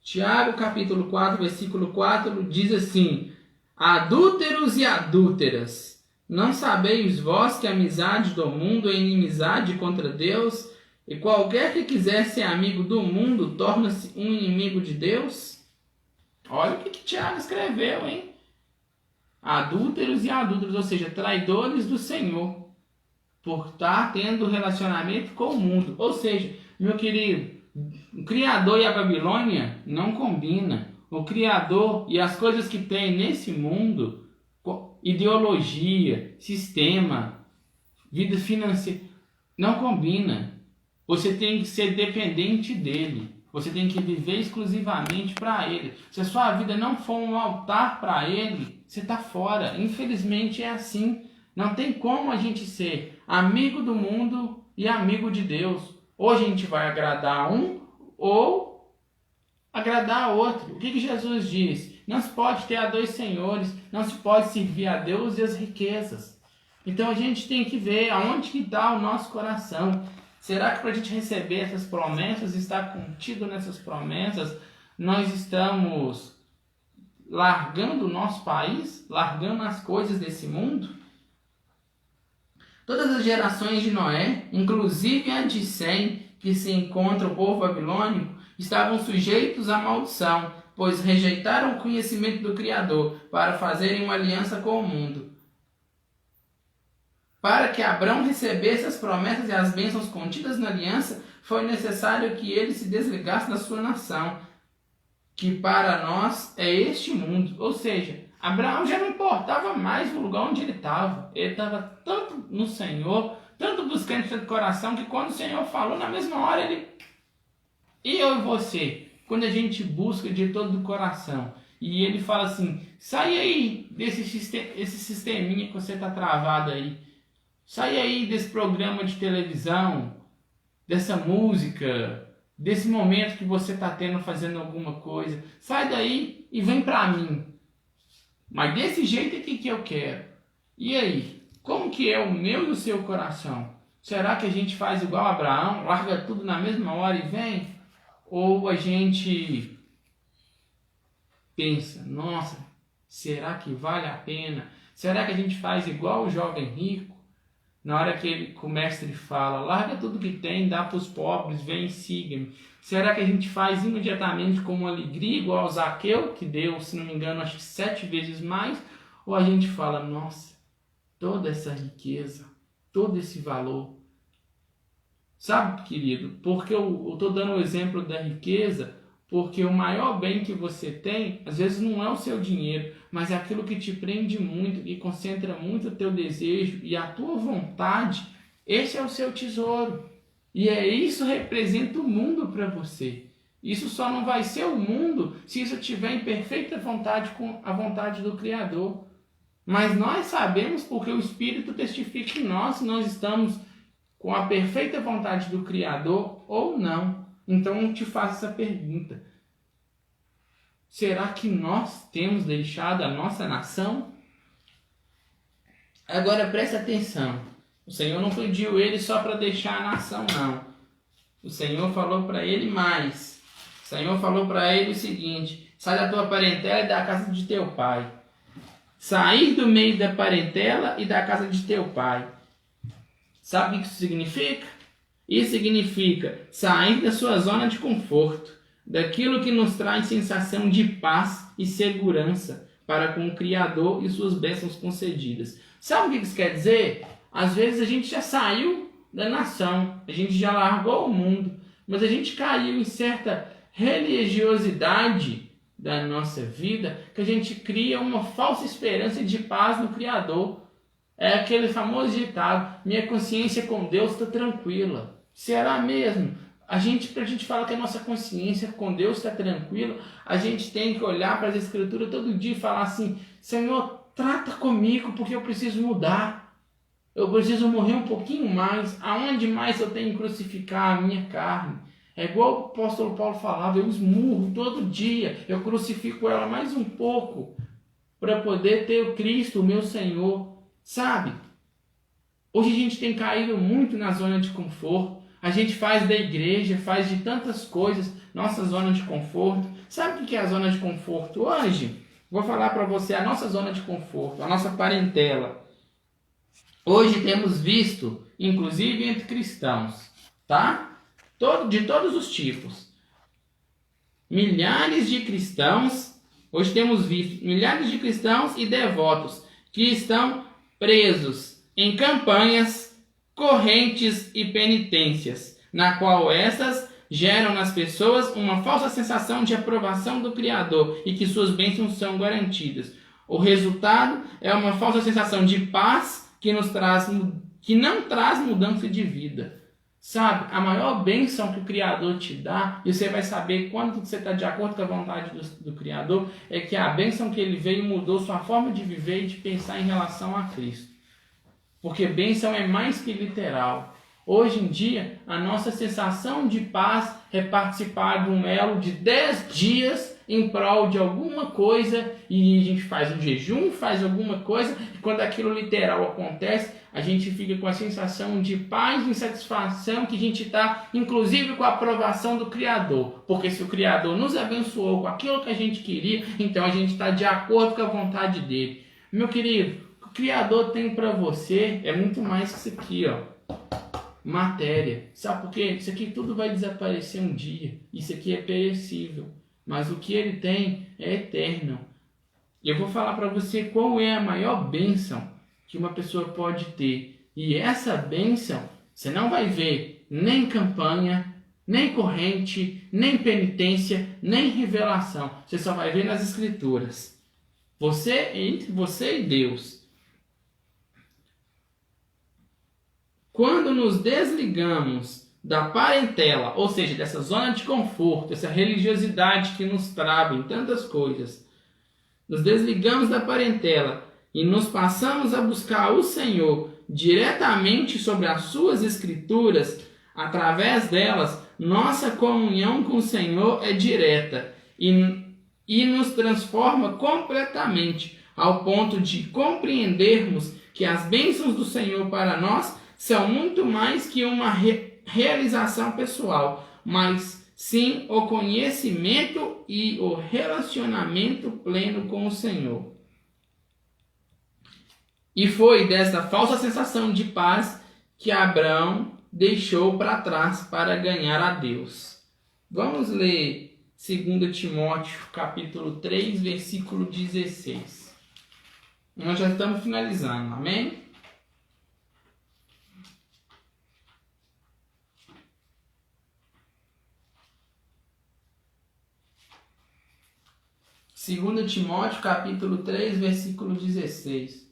Tiago, capítulo 4, versículo 4, diz assim: adúlteros e adúlteras, não sabeis vós que a amizade do mundo é inimizade contra Deus? E qualquer que quiser ser amigo do mundo, torna-se um inimigo de Deus? Olha o que Tiago escreveu, hein? Adúlteros e adúlteras, ou seja, traidores do Senhor, por estar tendo relacionamento com o mundo. Ou seja, meu querido, o Criador e a Babilônia não combinam. O Criador e as coisas que tem nesse mundo ideologia, sistema, vida financeira. Não combina. Você tem que ser dependente dele. Você tem que viver exclusivamente para ele. Se a sua vida não for um altar para ele, você está fora. Infelizmente é assim. Não tem como a gente ser amigo do mundo e amigo de Deus. Ou a gente vai agradar um ou agradar outro. O que Jesus diz? Não se pode ter a dois senhores. Não se pode servir a Deus e as riquezas. Então a gente tem que ver aonde que está o nosso coração. Será que para a gente receber essas promessas, estar contido nessas promessas, nós estamos largando o nosso país, largando as coisas desse mundo? Todas as gerações de Noé, inclusive a de Sem, que se encontra o povo babilônico, estavam sujeitos à maldição, pois rejeitaram o conhecimento do Criador para fazerem uma aliança com o mundo. Para que Abrão recebesse as promessas e as bênçãos contidas na aliança, foi necessário que ele se desligasse da sua nação, que para nós é este mundo. Ou seja, Abraão já não importava mais o lugar onde ele estava. Ele estava tanto no Senhor, tanto buscando o seu coração, que quando o Senhor falou, na mesma hora ele... E eu e você, quando a gente busca de todo o coração, e ele fala assim, sai aí esse sisteminha que você está travado aí. Sai aí desse programa de televisão, dessa música, desse momento que você está tendo fazendo alguma coisa. Sai daí e vem para mim. Mas desse jeito aqui que eu quero. E aí? Como que é o meu e o seu coração? Será que a gente faz igual a Abraão, larga tudo na mesma hora e vem? Ou a gente pensa, nossa, será que vale a pena? Será que a gente faz igual o jovem rico? Na hora que o mestre fala, larga tudo que tem, dá para os pobres, vem e siga-me. Será que a gente faz imediatamente com uma alegria igual ao Zaqueu, que deu, se não me engano, acho que 7 vezes mais? Ou a gente fala, nossa, toda essa riqueza, todo esse valor. Sabe, querido, porque eu estou dando o exemplo da riqueza, porque o maior bem que você tem, às vezes não é o seu dinheiro, mas é aquilo que te prende muito e concentra muito o teu desejo e a tua vontade. Esse é o seu tesouro. E isso representa o mundo para você. Isso só não vai ser o mundo se isso estiver em perfeita vontade com a vontade do Criador. Mas nós sabemos porque o Espírito testifica em nós se nós estamos com a perfeita vontade do Criador ou não. Então eu te faço essa pergunta. Será que nós temos deixado a nossa nação? Agora preste atenção. O Senhor não pediu ele só para deixar a nação, não. O Senhor falou para ele mais. O Senhor falou para ele o seguinte: sai da tua parentela e da casa de teu pai. Sair do meio da parentela e da casa de teu pai. Sabe o que isso significa? Isso significa sair da sua zona de conforto, daquilo que nos traz sensação de paz e segurança para com o Criador e suas bênçãos concedidas. Sabe o que isso quer dizer? Às vezes a gente já saiu da nação, a gente já largou o mundo, mas a gente caiu em certa religiosidade da nossa vida que a gente cria uma falsa esperança de paz no Criador. É aquele famoso ditado, minha consciência com Deus está tranquila. Será mesmo? Pra gente falar que a nossa consciência com Deus está tranquila, a gente tem que olhar para as Escrituras todo dia e falar assim, Senhor, trata comigo porque eu preciso mudar. Eu preciso morrer um pouquinho mais. Aonde mais eu tenho que crucificar a minha carne? É igual o apóstolo Paulo falava, eu esmurro todo dia, eu crucifico ela mais um pouco para poder ter o Cristo, o meu Senhor. Sabe? Hoje a gente tem caído muito na zona de conforto. A gente faz da igreja, faz de tantas coisas, nossa zona de conforto. Sabe o que é a zona de conforto hoje? Vou falar para você a nossa zona de conforto, a nossa parentela. Hoje temos visto, inclusive entre cristãos, tá? De todos os tipos. Milhares de cristãos, hoje temos visto milhares de cristãos e devotos que estão presos em campanhas, correntes e penitências, na qual essas geram nas pessoas uma falsa sensação de aprovação do Criador e que suas bênçãos são garantidas. O resultado é uma falsa sensação de paz que não traz mudança de vida. Sabe, a maior bênção que o Criador te dá, e você vai saber quando você está de acordo com a vontade do Criador, é que a bênção que ele veio mudou sua forma de viver e de pensar em relação a Cristo. Porque bênção é mais que literal. Hoje em dia, a nossa sensação de paz é participar de um elo de 10 dias em prol de alguma coisa, e a gente faz um jejum, faz alguma coisa, e quando aquilo literal acontece, a gente fica com a sensação de paz e insatisfação que a gente está, inclusive, com a aprovação do Criador. Porque se o Criador nos abençoou com aquilo que a gente queria, então a gente está de acordo com a vontade dele. Meu querido, o que o Criador tem para você é muito mais que isso aqui, ó. Matéria. Sabe por quê? Isso aqui tudo vai desaparecer um dia. Isso aqui é perecível. Mas o que ele tem é eterno. Eu vou falar para você qual é a maior bênção que uma pessoa pode ter. E essa bênção você não vai ver nem campanha, nem corrente, nem penitência, nem revelação. Você só vai ver nas Escrituras. Entre você e Deus. Quando nos desligamos da parentela, ou seja, dessa zona de conforto, essa religiosidade que nos trava em tantas coisas, nos desligamos da parentela e nos passamos a buscar o Senhor diretamente sobre as suas Escrituras, através delas, nossa comunhão com o Senhor é direta e nos transforma completamente, ao ponto de compreendermos que as bênçãos do Senhor para nós são muito mais que uma realização pessoal, mas sim o conhecimento e o relacionamento pleno com o Senhor. E foi dessa falsa sensação de paz que Abraão deixou para trás para ganhar a Deus. Vamos ler 2 Timóteo, capítulo 3, versículo 16. Nós já estamos finalizando, amém? Segundo Timóteo, capítulo 3, versículo 16.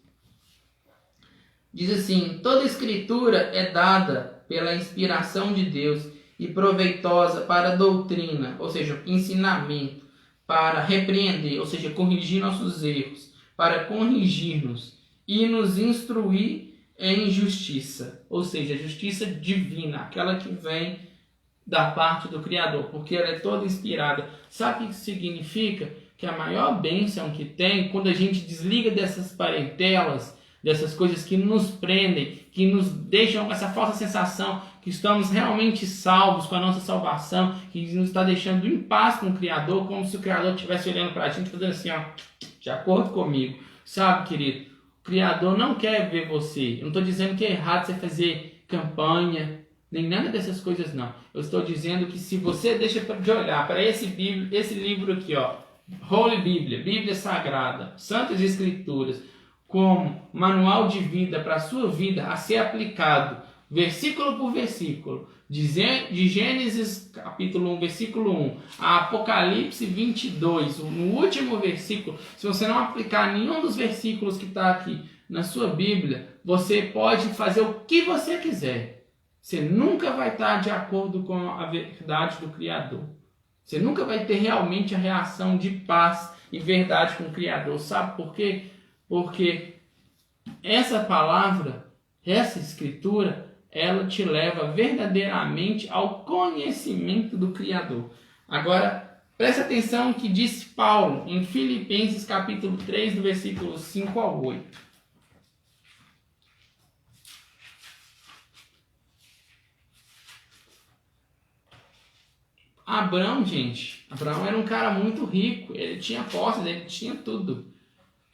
Diz assim: toda escritura é dada pela inspiração de Deus e proveitosa para a doutrina, ou seja, ensinamento, para repreender, ou seja, corrigir nossos erros, para corrigir-nos e nos instruir em justiça, ou seja, justiça divina, aquela que vem da parte do Criador, porque ela é toda inspirada. Sabe o que isso significa? Que a maior bênção que tem, quando a gente desliga dessas parentelas, dessas coisas que nos prendem, que nos deixam essa falsa sensação que estamos realmente salvos com a nossa salvação, que nos está deixando em paz com o Criador, como se o Criador estivesse olhando para a gente, fazendo assim, ó, de acordo comigo. Sabe, querido, o Criador não quer ver você. Eu não estou dizendo que é errado você fazer campanha, nem nada dessas coisas, não. Eu estou dizendo que se você deixa de olhar para esse livro aqui, ó, Holy Bíblia, Bíblia Sagrada, Santas Escrituras, como manual de vida para a sua vida a ser aplicado, versículo por versículo, de Gênesis capítulo 1, versículo 1, a Apocalipse 22, no último versículo, se você não aplicar nenhum dos versículos que está aqui na sua Bíblia, você pode fazer o que você quiser. Você nunca vai estar de acordo com a verdade do Criador. Você nunca vai ter realmente a reação de paz e verdade com o Criador. Sabe por quê? Porque essa palavra, essa escritura, ela te leva verdadeiramente ao conhecimento do Criador. Agora, preste atenção no que disse Paulo em Filipenses capítulo 3, do versículo 5 ao 8. Abraão, gente, Abraão era um cara muito rico, ele tinha posses, ele tinha tudo.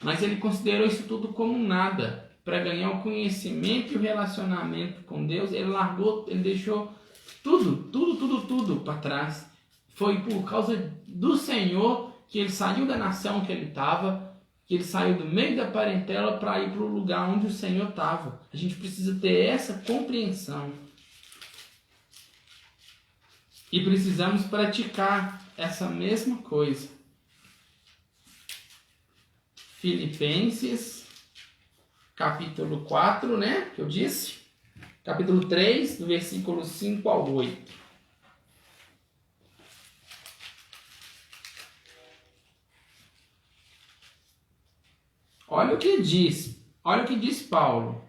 Mas ele considerou isso tudo como nada. Para ganhar o conhecimento e o relacionamento com Deus, ele largou, ele deixou tudo para trás. Foi por causa do Senhor que ele saiu da nação que ele estava, que ele saiu do meio da parentela para ir para o lugar onde o Senhor estava. A gente precisa ter essa compreensão. E precisamos praticar essa mesma coisa. Filipenses, capítulo 4, né? Que eu disse. Capítulo 3, do versículo 5 ao 8. Olha o que diz Paulo.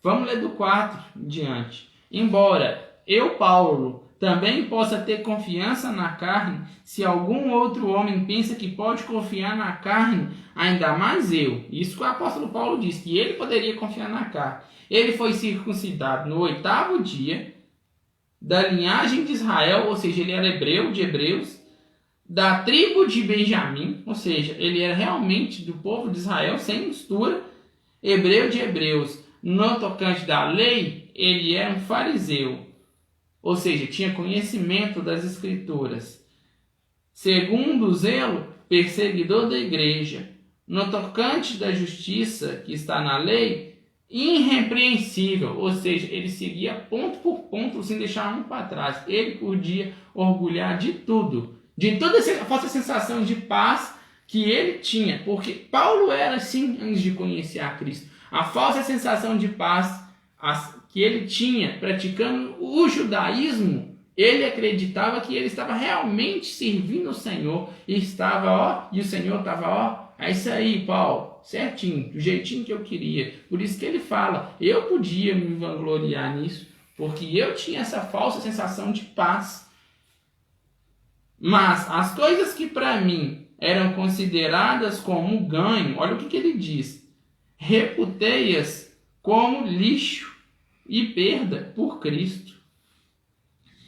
Vamos ler do 4 em diante. Embora eu, Paulo, também possa ter confiança na carne, se algum outro homem pensa que pode confiar na carne, ainda mais eu. Isso que o apóstolo Paulo disse, que ele poderia confiar na carne. Ele foi circuncidado no 8º dia, da linhagem de Israel, ou seja, ele era hebreu, de hebreus, da tribo de Benjamim, ou seja, ele era realmente do povo de Israel, sem mistura, hebreu de hebreus. No tocante da lei, ele era um fariseu, ou seja, tinha conhecimento das escrituras. Segundo o zelo, perseguidor da igreja. No tocante da justiça que está na lei, irrepreensível, ou seja, ele seguia ponto por ponto, sem deixar um para trás. Ele podia orgulhar de tudo, de toda essa falsa sensação de paz que ele tinha, porque Paulo era assim antes de conhecer a Cristo. A falsa sensação de paz que ele tinha praticando o judaísmo, ele acreditava que ele estava realmente servindo o Senhor e o Senhor estava, é isso aí, Paulo, certinho, do jeitinho que eu queria. Por isso que ele fala, eu podia me vangloriar nisso, porque eu tinha essa falsa sensação de paz. Mas as coisas que para mim eram consideradas como ganho, olha o que ele diz: reputei-as como lixo e perda por Cristo.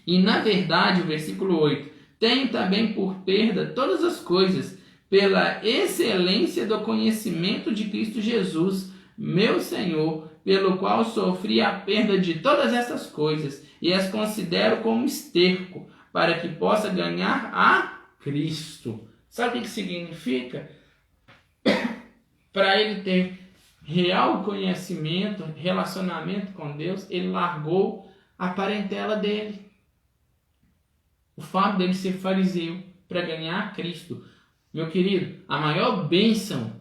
E na verdade, o versículo 8, tenho também por perda todas as coisas, pela excelência do conhecimento de Cristo Jesus, meu Senhor, pelo qual sofri a perda de todas essas coisas, e as considero como esterco, para que possa ganhar a Cristo. Sabe o que significa? Para ele ter real conhecimento, relacionamento com Deus, ele largou a parentela dele. O fato dele ser fariseu para ganhar a Cristo. Meu querido, a maior bênção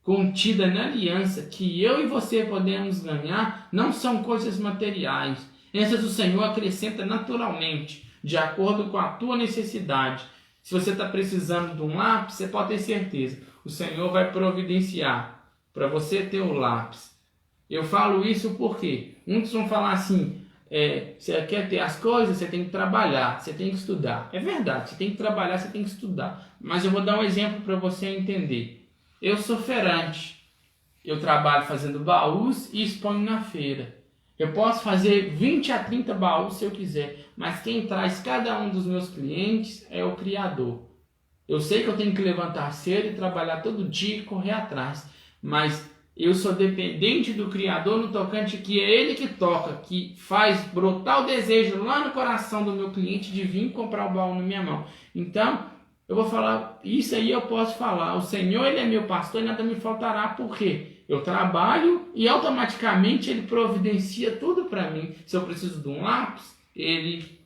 contida na aliança que eu e você podemos ganhar não são coisas materiais. Essas o Senhor acrescenta naturalmente, de acordo com a tua necessidade. Se você está precisando de um lápis, você pode ter certeza, o Senhor vai providenciar para você ter o lápis. Eu falo isso porque muitos vão falar assim, você quer ter as coisas, você tem que trabalhar, você tem que estudar. É verdade, você tem que trabalhar, você tem que estudar. Mas eu vou dar um exemplo para você entender. Eu sou feirante, eu trabalho fazendo baús e exponho na feira. Eu posso fazer 20 a 30 baús se eu quiser, mas quem traz cada um dos meus clientes é o Criador. Eu sei que eu tenho que levantar cedo e trabalhar todo dia e correr atrás, mas eu sou dependente do Criador no tocante que é Ele que toca, que faz brotar o desejo lá no coração do meu cliente de vir comprar o baú na minha mão. Então, eu vou falar, isso aí eu posso falar, o Senhor Ele é meu pastor e nada me faltará, por quê? Eu trabalho e automaticamente Ele providencia tudo para mim. Se eu preciso de um lápis, Ele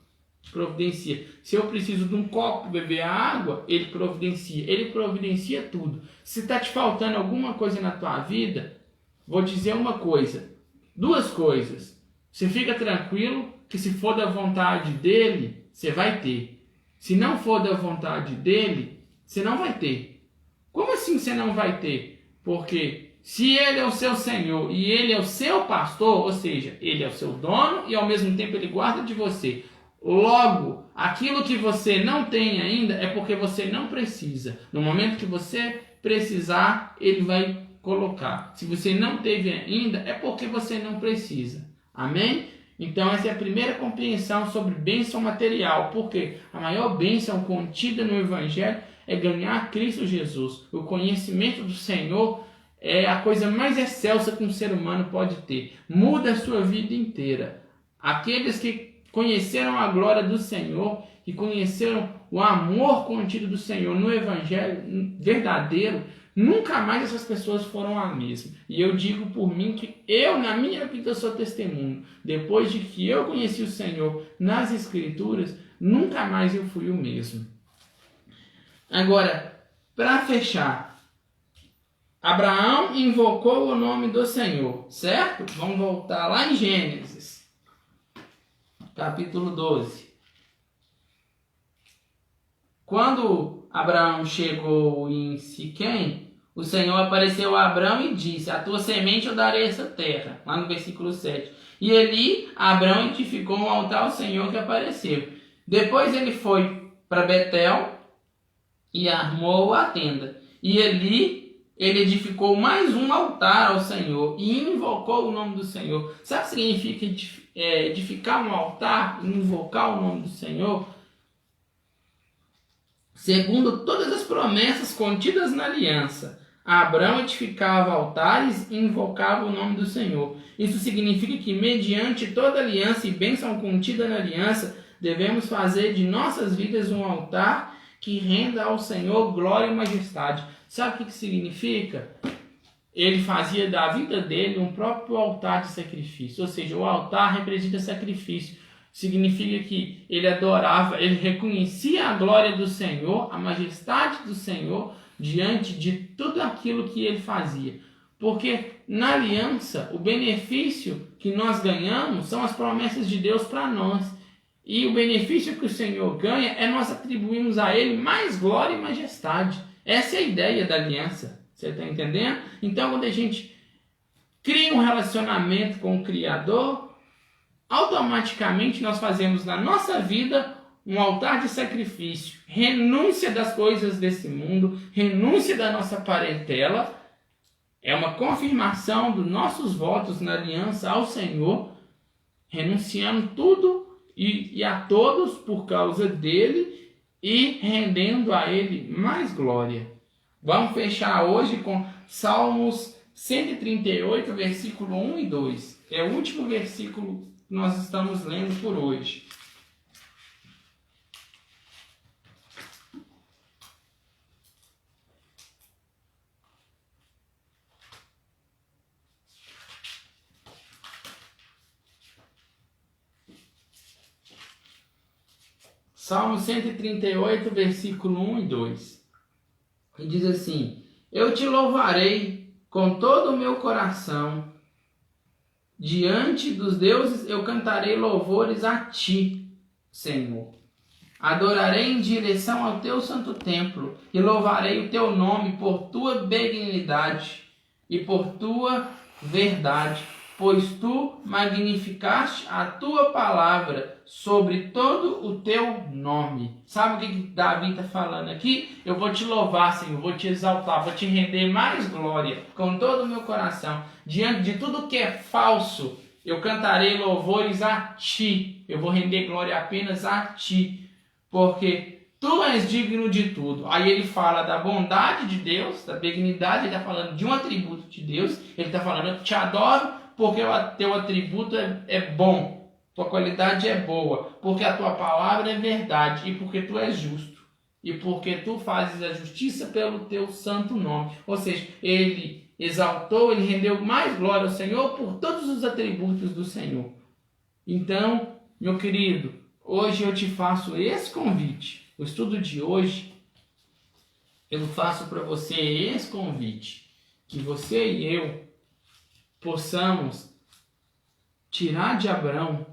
providencia. Se eu preciso de um copo para beber água, Ele providencia. Ele providencia tudo. Se está te faltando alguma coisa na tua vida, vou dizer uma coisa, duas coisas. Você fica tranquilo que se for da vontade dEle, você vai ter. Se não for da vontade dEle, você não vai ter. Como assim você não vai ter? Porque se Ele é o seu Senhor e Ele é o seu pastor, ou seja, Ele é o seu dono e ao mesmo tempo Ele guarda de você. Logo, aquilo que você não tem ainda é porque você não precisa. No momento que você precisar, Ele vai colocar. Se você não teve ainda, é porque você não precisa. Amém? Então essa é a primeira compreensão sobre bênção material. Porque a maior bênção contida no Evangelho é ganhar Cristo Jesus. O conhecimento do Senhor é a coisa mais excelsa que um ser humano pode ter. Muda a sua vida inteira. Aqueles que conheceram a glória do Senhor, que conheceram o amor contido do Senhor no Evangelho verdadeiro, nunca mais essas pessoas foram a mesma. E eu digo por mim que eu, na minha vida, sou testemunho. Depois de que eu conheci o Senhor nas Escrituras, nunca mais eu fui o mesmo. Agora, para fechar, Abraão invocou o nome do Senhor, certo? Vamos voltar lá em Gênesis, capítulo 12. Quando Abraão chegou em Siquém, o Senhor apareceu a Abraão e disse: a tua semente eu darei essa terra. Lá no versículo 7. E ali Abraão edificou um altar ao Senhor que apareceu. Depois ele foi para Betel e armou a tenda. E ali ele edificou mais um altar ao Senhor e invocou o nome do Senhor. Sabe o que significa edificar um altar e invocar o nome do Senhor? Segundo todas as promessas contidas na aliança, Abraão edificava altares e invocava o nome do Senhor. Isso significa que, mediante toda aliança e bênção contida na aliança, devemos fazer de nossas vidas um altar que renda ao Senhor glória e majestade. Sabe o que significa? Ele fazia da vida dele um próprio altar de sacrifício. Ou seja, o altar representa sacrifício. Significa que ele adorava, ele reconhecia a glória do Senhor, a majestade do Senhor, diante de tudo aquilo que ele fazia. Porque na aliança, o benefício que nós ganhamos são as promessas de Deus para nós. E o benefício que o Senhor ganha é nós atribuirmos a Ele mais glória e majestade. Essa é a ideia da aliança. Você está entendendo? Então, quando a gente cria um relacionamento com o Criador, automaticamente nós fazemos na nossa vida um altar de sacrifício, renúncia das coisas desse mundo, renúncia da nossa parentela. É uma confirmação dos nossos votos na aliança ao Senhor, renunciando tudo e a todos por causa dele e rendendo a ele mais glória. Vamos fechar hoje com Salmos 138, versículo 1 e 2. É o último versículo que nós estamos lendo por hoje. Salmo 138, versículo 1 e 2. E diz assim: eu te louvarei com todo o meu coração. Diante dos deuses eu cantarei louvores a ti, Senhor. Adorarei em direção ao teu santo templo e louvarei o teu nome por tua benignidade e por tua verdade, pois tu magnificaste a tua palavra sobre todo o teu nome. Sabe o que Davi está falando aqui? Eu vou te louvar, Senhor, vou te exaltar, vou te render mais glória com todo o meu coração. Diante de tudo que é falso, eu cantarei louvores a ti. Eu vou render glória apenas a ti, porque tu és digno de tudo. Aí ele fala da bondade de Deus, da benignidade, ele está falando de um atributo de Deus. Ele está falando: eu te adoro porque o teu atributo é bom, tua qualidade é boa, porque a tua palavra é verdade e porque tu és justo e porque tu fazes a justiça pelo teu santo nome. Ou seja, ele exaltou, ele rendeu mais glória ao Senhor por todos os atributos do Senhor. Então, meu querido, hoje eu te faço esse convite. O estudo de hoje, eu faço para você esse convite, que você e eu possamos tirar de Abraão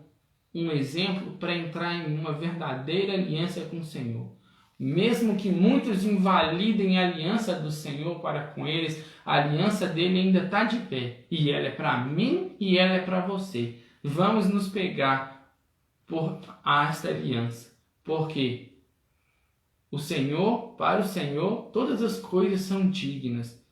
um exemplo para entrar em uma verdadeira aliança com o Senhor. Mesmo que muitos invalidem a aliança do Senhor para com eles, a aliança dele ainda está de pé. E ela é para mim e ela é para você. Vamos nos pegar por esta aliança. Porque o Senhor, para o Senhor, todas as coisas são dignas.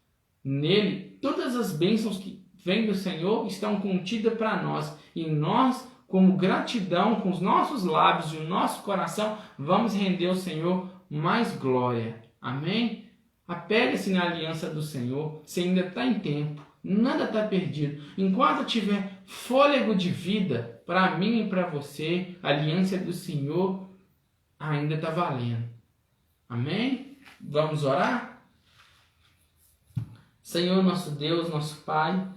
Nele, todas as bênçãos que vem do Senhor estão contidas para nós. E nós, como gratidão, com os nossos lábios e o nosso coração, vamos render ao Senhor mais glória. Amém? Apegue-se na aliança do Senhor. Você ainda está em tempo. Nada está perdido. Enquanto tiver fôlego de vida, para mim e para você, a aliança do Senhor ainda está valendo. Amém? Vamos orar? Senhor, nosso Deus, nosso Pai,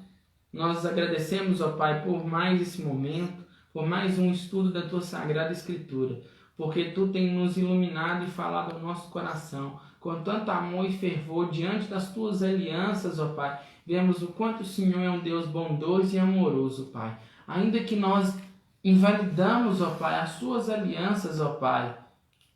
nós agradecemos, ó Pai, por mais esse momento, por mais um estudo da Tua Sagrada Escritura, porque Tu tem nos iluminado e falado ao nosso coração. com tanto amor e fervor diante das tuas alianças, ó Pai. Vemos o quanto o Senhor é um Deus bondoso e amoroso, Pai. Ainda que nós invalidamos, ó Pai, as suas alianças, ó Pai,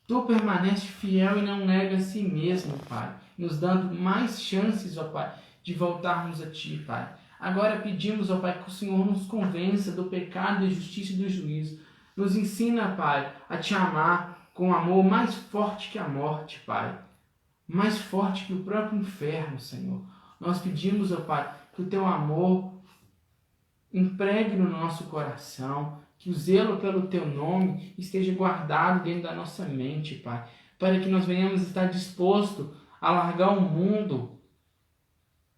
tu permanece fiel e não nega a si mesmo, Pai, nos dando mais chances, ó Pai, de voltarmos a Ti, Pai. Agora pedimos, ó Pai, que o Senhor nos convença do pecado, da justiça e do juízo. Nos ensina, Pai, a Te amar com amor mais forte que a morte, Pai. Mais forte que o próprio inferno, Senhor. Nós pedimos, ó Pai, que o Teu amor impregne no nosso coração, que o zelo pelo Teu nome esteja guardado dentro da nossa mente, Pai, para que nós venhamos estar dispostos a largar o mundo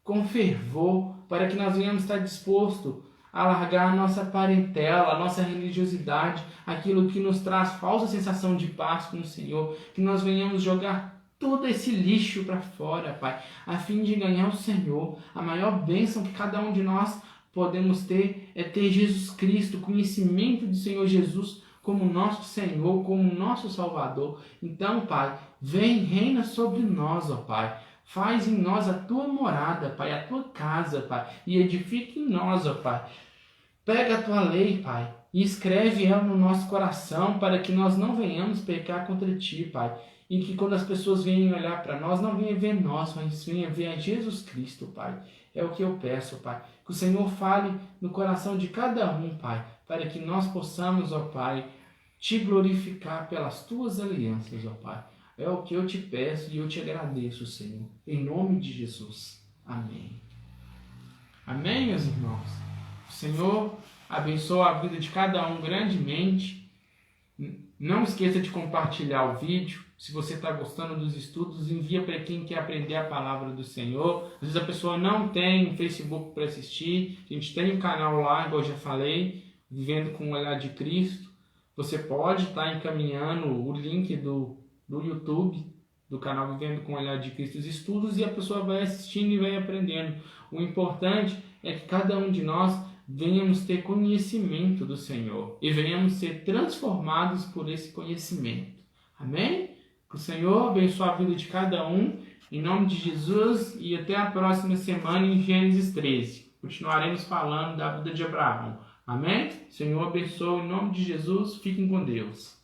com fervor, para que nós venhamos estar dispostos a largar a nossa parentela, a nossa religiosidade, aquilo que nos traz falsa sensação de paz com o Senhor, que nós venhamos jogar todo esse lixo para fora, Pai, a fim de ganhar o Senhor. A maior bênção que cada um de nós podemos ter é ter Jesus Cristo, conhecimento do Senhor Jesus como nosso Senhor, como nosso Salvador. Então, Pai, vem, reina sobre nós, ó Pai. Faz em nós a Tua morada, Pai, a Tua casa, Pai, e edifica em nós, ó Pai. Pega a Tua lei, Pai, e escreve ela no nosso coração para que nós não venhamos pecar contra Ti, Pai. E que quando as pessoas venham olhar para nós, não venham ver nós, mas venham ver a Jesus Cristo, Pai. É o que eu peço, Pai. Que o Senhor fale no coração de cada um, Pai, para que nós possamos, ó Pai, Te glorificar pelas Tuas alianças, ó Pai. É o que eu Te peço e eu Te agradeço, Senhor. Em nome de Jesus. Amém. Amém, meus irmãos. O Senhor abençoe a vida de cada um grandemente. Não esqueça de compartilhar o vídeo. Se você está gostando dos estudos, envia para quem quer aprender a palavra do Senhor. Às vezes a pessoa não tem Facebook para assistir. A gente tem um canal lá, igual eu já falei, Vivendo com o Olhar de Cristo. Você pode estar encaminhando o link do YouTube, do canal Vivendo com o Olhar de Cristo, os estudos, e a pessoa vai assistindo e vai aprendendo. O importante é que cada um de nós venhamos ter conhecimento do Senhor e venhamos ser transformados por esse conhecimento. Amém? Que o Senhor abençoe a vida de cada um, em nome de Jesus, e até a próxima semana em Gênesis 13. Continuaremos falando da vida de Abraão. Amém? Senhor abençoe em nome de Jesus. Fiquem com Deus.